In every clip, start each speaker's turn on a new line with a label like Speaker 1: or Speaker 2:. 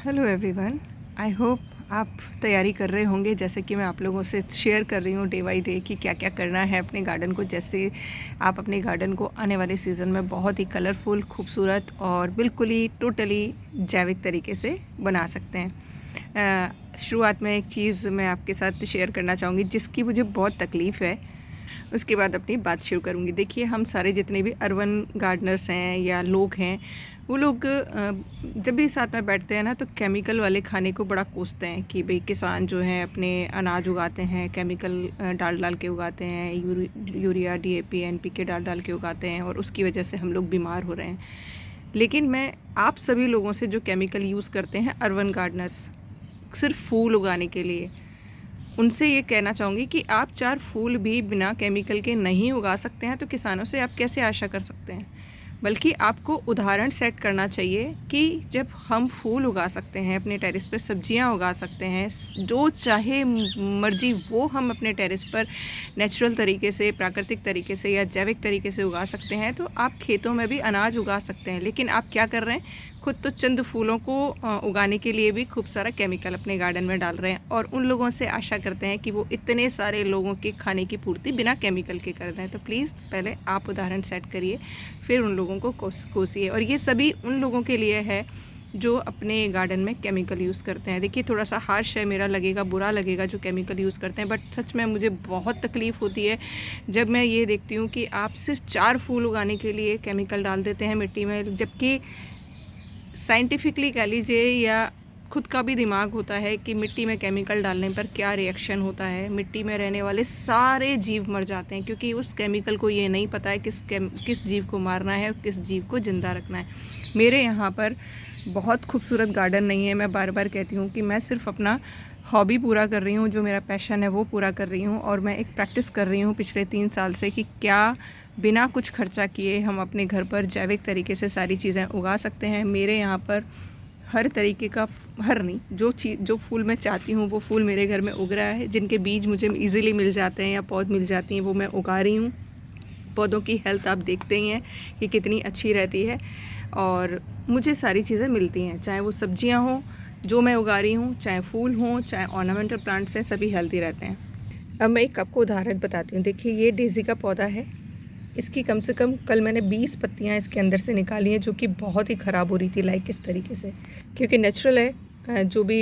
Speaker 1: Hello everyone. I hope आप तैयारी कर रहे होंगे जैसे कि मैं आप लोगों से शेयर कर रही हूँ डे बाई डे कि क्या क्या करना है अपने गार्डन को, जैसे आप अपने गार्डन को आने वाले सीज़न में बहुत ही कलरफुल, खूबसूरत और बिल्कुल ही टोटली जैविक तरीके से बना सकते हैं। शुरुआत में एक चीज़ मैं आपके साथ शेयर करना चाहूँगी जिसकी मुझे बहुत तकलीफ़ है, उसके बाद अपनी बात शुरू करूँगी। देखिए, हम सारे जितने भी अर्बन गार्डनर्स हैं या लोग हैं, वो लोग जब भी साथ में बैठते हैं ना तो केमिकल वाले खाने को बड़ा कोसते हैं कि भाई किसान जो हैं अपने अनाज उगाते हैं, केमिकल डाल डाल के उगाते हैं, यूरिया डीएपी एनपीके डाल डाल के उगाते हैं और उसकी वजह से हम लोग बीमार हो रहे हैं। लेकिन मैं आप सभी लोगों से जो केमिकल यूज़ करते हैं अर्बन गार्डनर्स सिर्फ फूल उगाने के लिए, उनसे ये कहना चाहूँगी कि आप 4 फूल भी बिना केमिकल के नहीं उगा सकते हैं तो किसानों से आप कैसे आशा कर सकते हैं। बल्कि आपको उदाहरण सेट करना चाहिए कि जब हम फूल उगा सकते हैं अपने टेरेस पर, सब्जियां उगा सकते हैं, जो चाहे मर्जी वो हम अपने टेरेस पर नेचुरल तरीके से, प्राकृतिक तरीके से या जैविक तरीके से उगा सकते हैं, तो आप खेतों में भी अनाज उगा सकते हैं। लेकिन आप क्या कर रहे हैं, खुद तो चंद फूलों को उगाने के लिए भी खूब सारा केमिकल अपने गार्डन में डाल रहे हैं और उन लोगों से आशा करते हैं कि वो इतने सारे लोगों के खाने की पूर्ति बिना केमिकल के कर दें। तो प्लीज़ पहले आप उदाहरण सेट करिए, फिर उन लोगों को कोसिए। और ये सभी उन लोगों के लिए है जो अपने गार्डन में केमिकल यूज़ करते हैं। देखिए, थोड़ा सा हार्श है, मेरा लगेगा, बुरा लगेगा जो केमिकल यूज़ करते हैं, बट सच में मुझे बहुत तकलीफ़ होती है जब मैं ये देखती हूँ कि आप सिर्फ 4 फूल उगाने के लिए केमिकल डाल देते हैं मिट्टी में, जबकि साइंटिफिकली कह लीजिए या खुद का भी दिमाग होता है कि मिट्टी में केमिकल डालने पर क्या रिएक्शन होता है। मिट्टी में रहने वाले सारे जीव मर जाते हैं क्योंकि उस केमिकल को ये नहीं पता है किस जीव को मारना है और किस जीव को ज़िंदा रखना है। मेरे यहाँ पर बहुत खूबसूरत गार्डन नहीं है। मैं बार बार कहती हूँ कि मैं सिर्फ अपना हॉबी पूरा कर रही हूँ, जो मेरा पैशन है वो पूरा कर रही हूँ, और मैं एक प्रैक्टिस कर रही हूँ पिछले 3 साल से कि क्या बिना कुछ खर्चा किए हम अपने घर पर जैविक तरीके से सारी चीज़ें उगा सकते हैं। मेरे यहाँ पर हर तरीके का, हर नहीं, जो फूल मैं चाहती हूँ वो फूल मेरे घर में उग रहा है। जिनके बीज मुझे इजीली मिल जाते हैं या पौध मिल जाती हैं वो मैं उगा रही हूँ। पौधों की हेल्थ आप देखते ही हैं कि कितनी अच्छी रहती है और मुझे सारी चीज़ें मिलती हैं, चाहे वो सब्जियाँ हों जो मैं उगा रही हूँ, चाहे फूल हों, चाहे ऑर्नामेंटल प्लांट्स हैं, सभी हेल्दी रहते हैं। अब मैं एक आपको उदाहरण बताती हूँ। देखिए, ये डेज़ी का पौधा है। इसकी कम से कम कल मैंने 20 पत्तियाँ इसके अंदर से निकाली हैं जो कि बहुत ही ख़राब हो रही थी, लाइक इस तरीके से, क्योंकि नेचुरल है। जो भी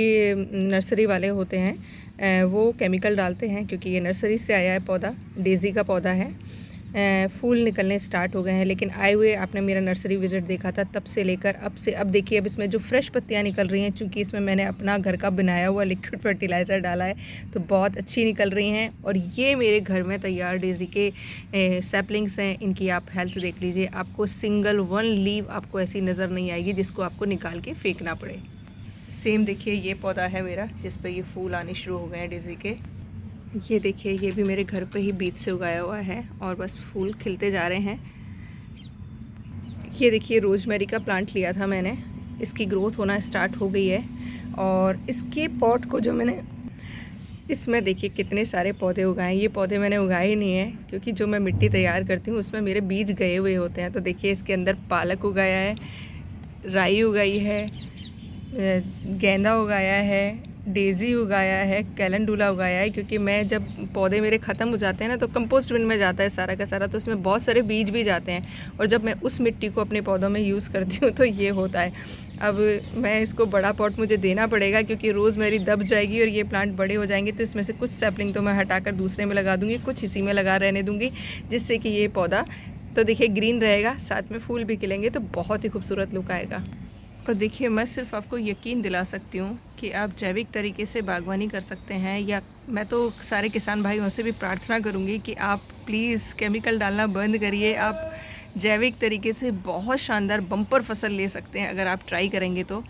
Speaker 1: नर्सरी वाले होते हैं वो केमिकल डालते हैं, क्योंकि ये नर्सरी से आया है पौधा, डेज़ी का पौधा है। फूल निकलने स्टार्ट हो गए हैं, लेकिन आए हुए आपने मेरा नर्सरी विज़िट देखा था, तब से लेकर अब देखिए, अब इसमें जो फ्रेश पत्तियां निकल रही हैं, क्योंकि इसमें मैंने अपना घर का बनाया हुआ लिक्विड फर्टिलाइज़र डाला है, तो बहुत अच्छी निकल रही हैं। और ये मेरे घर में तैयार डेज़ी के सैपलिंग्स हैं। इनकी आप हेल्थ देख लीजिए, आपको सिंगल 1 लीव आपको ऐसी नज़र नहीं आएगी जिसको आपको निकाल के फेंकना पड़े। सेम देखिए, ये पौधा है मेरा जिस पर ये फूल आने शुरू हो गए हैं डेज़ी के। ये देखिए, ये भी मेरे घर पे ही बीज से उगाया हुआ है और बस फूल खिलते जा रहे हैं। ये देखिए, रोज़मेरी का प्लांट लिया था मैंने, इसकी ग्रोथ होना स्टार्ट हो गई है। और इसके पॉट को जो मैंने, इसमें देखिए कितने सारे पौधे उगाए हैं। ये पौधे मैंने उगाए ही नहीं है क्योंकि जो मैं मिट्टी तैयार करती हूँ उसमें मेरे बीज गए हुए होते हैं। तो देखिए, इसके अंदर पालक उगाया है, राई उगाई है, गेंदा उगाया है, डेज़ी उगाया है, कैलेंडुला उगाया है। क्योंकि मैं जब पौधे मेरे ख़त्म हो जाते हैं ना तो कंपोस्ट बिन में जाता है सारा का सारा, तो उसमें बहुत सारे बीज भी जाते हैं, और जब मैं उस मिट्टी को अपने पौधों में यूज़ करती हूँ तो ये होता है। अब मैं इसको बड़ा पॉट मुझे देना पड़ेगा क्योंकि रोज़ मेरी दब जाएगी और ये प्लांट बड़े हो जाएंगे, तो इसमें से कुछ सैपलिंग तो मैं हटाकर दूसरे में लगा दूँगी, कुछ इसी में लगा रहने दूँगी, जिससे कि ये पौधा तो देखिए ग्रीन रहेगा, साथ में फूल भी खिलेंगे, तो बहुत ही खूबसूरत लुक आएगा। और देखिए, मैं सिर्फ आपको यकीन दिला सकती हूँ कि आप जैविक तरीके से बागवानी कर सकते हैं। या मैं तो सारे किसान भाइयों से भी प्रार्थना करूँगी कि आप प्लीज़ केमिकल डालना बंद करिए। आप जैविक तरीके से बहुत शानदार बम्पर फसल ले सकते हैं अगर आप ट्राई करेंगे तो।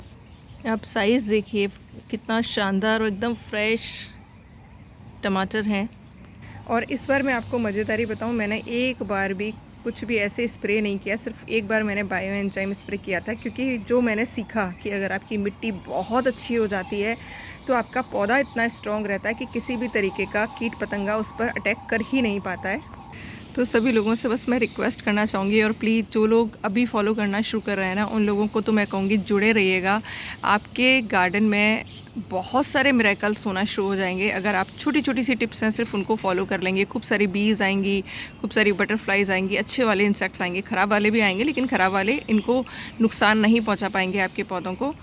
Speaker 1: आप साइज़ देखिए कितना शानदार और एकदम फ्रेश टमाटर हैं। और इस बार मैं आपको मज़ेदारी बताऊँ, मैंने एक बार भी कुछ भी ऐसे स्प्रे नहीं किया, सिर्फ एक बार मैंने बायो एंजाइम स्प्रे किया था, क्योंकि जो मैंने सीखा कि अगर आपकी मिट्टी बहुत अच्छी हो जाती है तो आपका पौधा इतना स्ट्रॉन्ग रहता है कि किसी भी तरीके का कीट पतंगा उस पर अटैक कर ही नहीं पाता है। तो सभी लोगों से बस मैं रिक्वेस्ट करना चाहूँगी, और प्लीज़ जो लोग अभी फॉलो करना शुरू कर रहे हैं ना, उन लोगों को तो मैं कहूँगी जुड़े रहिएगा। आपके गार्डन में बहुत सारे मिरेकल्स होना शुरू हो जाएंगे अगर आप छोटी छोटी सी टिप्स हैं सिर्फ उनको फॉलो कर लेंगे। खूब सारी बीज आएंगी, खूब सारी बटरफ्लाइज आएंगी, अच्छे वाले इंसेक्ट्स आएंगे, ख़राब वाले भी आएंगे, लेकिन ख़राब वाले इनको नुकसान नहीं पहुँचा पाएंगे आपके पौधों को।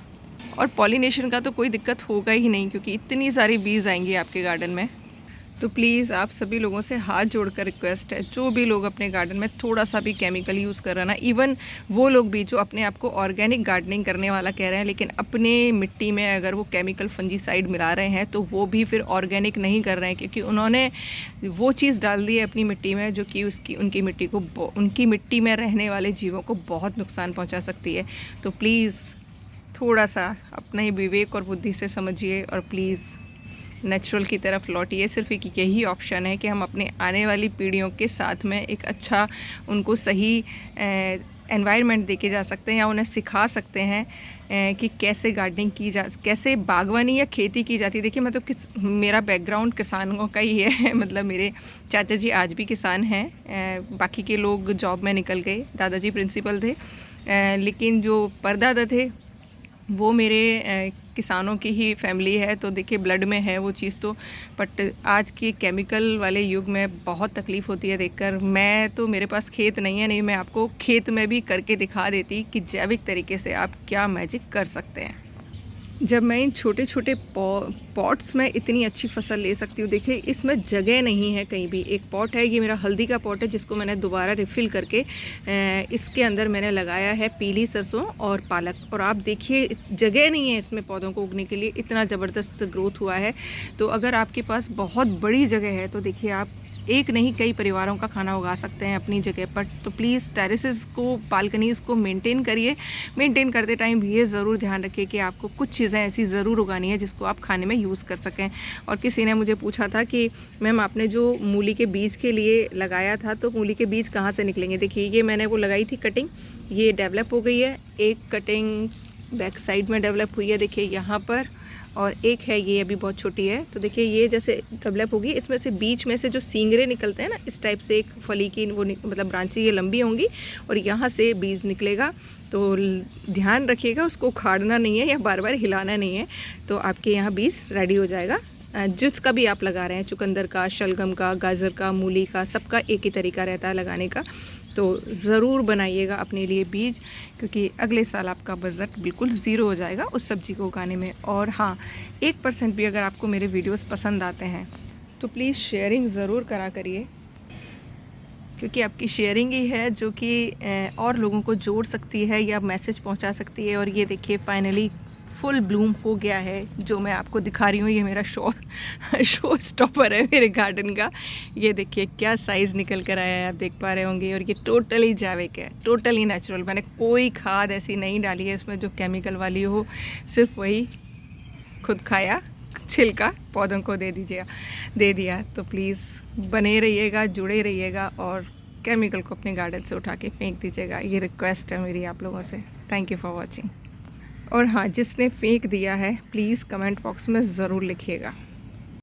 Speaker 1: और पॉलिनेशन का तो कोई दिक्कत होगा ही नहीं, क्योंकि इतनी सारी बीज आएंगी आपके गार्डन में। तो प्लीज़ आप सभी लोगों से हाथ जोड़कर रिक्वेस्ट है, जो भी लोग अपने गार्डन में थोड़ा सा भी केमिकल यूज़ कर रहे हैं ना, इवन वो लोग भी जो अपने आप को ऑर्गेनिक गार्डनिंग करने वाला कह रहे हैं, लेकिन अपने मिट्टी में अगर वो केमिकल फंजीसाइड मिला रहे हैं तो वो भी फिर ऑर्गेनिक नहीं कर रहे हैं, क्योंकि उन्होंने वो चीज़ डाल दी है अपनी मिट्टी में जो कि उनकी मिट्टी में रहने वाले जीवों को बहुत नुकसान पहुँचा सकती है। तो प्लीज़ थोड़ा सा अपने विवेक और बुद्धि से समझिए, और प्लीज़ नेचुरल की तरफ लौटिए। सिर्फ एक यही ऑप्शन है कि हम अपने आने वाली पीढ़ियों के साथ में एक अच्छा, उनको सही एनवायरनमेंट दे के जा सकते हैं, या उन्हें सिखा सकते हैं कि कैसे गार्डनिंग की कैसे बागवानी या खेती की जाती है। देखिए, मैं तो मेरा बैकग्राउंड किसानों का ही है मतलब मेरे चाचा जी आज भी किसान हैं, बाकी के लोग जॉब में निकल गए, दादाजी प्रिंसिपल थे, लेकिन जो परदादा थे वो मेरे किसानों की ही फैमिली है। तो देखिए, ब्लड में है वो चीज़ तो। बट आज के केमिकल वाले युग में बहुत तकलीफ़ होती है देखकर। मैं तो, मेरे पास खेत नहीं है, नहीं मैं आपको खेत में भी करके दिखा देती कि जैविक तरीके से आप क्या मैजिक कर सकते हैं। जब मैं इन छोटे छोटे पॉट्स में इतनी अच्छी फसल ले सकती हूँ। देखिए, इसमें जगह नहीं है कहीं भी। एक पॉट है, ये मेरा हल्दी का पॉट है, जिसको मैंने दोबारा रिफ़िल करके इसके अंदर मैंने लगाया है पीली सरसों और पालक। और आप देखिए, जगह नहीं है इसमें पौधों को उगने के लिए, इतना ज़बरदस्त ग्रोथ हुआ है। तो अगर आपके पास बहुत बड़ी जगह है तो देखिए, आप एक नहीं कई परिवारों का खाना उगा सकते हैं अपनी जगह पर। तो प्लीज़ टेरेसेस को, बालकनीज़ को मेंटेन करिए। मेंटेन करते टाइम ये ज़रूर ध्यान रखिए कि आपको कुछ चीज़ें ऐसी ज़रूर उगानी है जिसको आप खाने में यूज़ कर सकें। और किसी ने मुझे पूछा था कि मैम, आपने जो मूली के बीज के लिए लगाया था, तो मूली के बीज कहाँ से निकलेंगे। देखिए, ये मैंने वो लगाई थी कटिंग, ये डेवलप हो गई है। एक कटिंग बैक साइड में डेवलप हुई है, देखिए यहाँ पर, और एक है ये अभी बहुत छोटी है। तो देखिए, ये जैसे डेवलप होगी, इसमें से बीच में से जो सींगरे निकलते हैं ना, इस टाइप से एक फली की वो मतलब ब्रांचें ये लंबी होंगी, और यहाँ से बीज निकलेगा। तो ध्यान रखिएगा, उसको उखाड़ना नहीं है या बार बार हिलाना नहीं है। तो आपके यहाँ बीज रेडी हो जाएगा। जिसका भी आप लगा रहे हैं, चुकंदर का, शलगम का, गाजर का, मूली का, सबका एक ही तरीका रहता है लगाने का। तो ज़रूर बनाइएगा अपने लिए बीज, क्योंकि अगले साल आपका बजट बिल्कुल ज़ीरो हो जाएगा उस सब्ज़ी को उगाने में। और हाँ, 1% भी अगर आपको मेरे वीडियोस पसंद आते हैं तो प्लीज़ शेयरिंग ज़रूर करा करिए, क्योंकि आपकी शेयरिंग ही है जो कि और लोगों को जोड़ सकती है या मैसेज पहुंचा सकती है। और ये देखिए, फाइनली फुल ब्लूम हो गया है, जो मैं आपको दिखा रही हूँ। ये मेरा शो स्टॉपर है मेरे गार्डन का। ये देखिए क्या साइज़ निकल कर आया है, आप देख पा रहे होंगे। और ये टोटली जैविक है, टोटली नेचुरल। मैंने कोई खाद ऐसी नहीं डाली है इसमें जो केमिकल वाली हो, सिर्फ वही खुद खाया छिलका पौधों को दे दिया। तो प्लीज़ बने रहिएगा, जुड़े रहिएगा, और केमिकल को अपने गार्डन से उठा के फेंक दीजिएगा। ये रिक्वेस्ट है मेरी आप लोगों से। Thank you for watching. और हाँ, जिसने फेंक दिया है प्लीज़ कमेंट बॉक्स में ज़रूर लिखिएगा।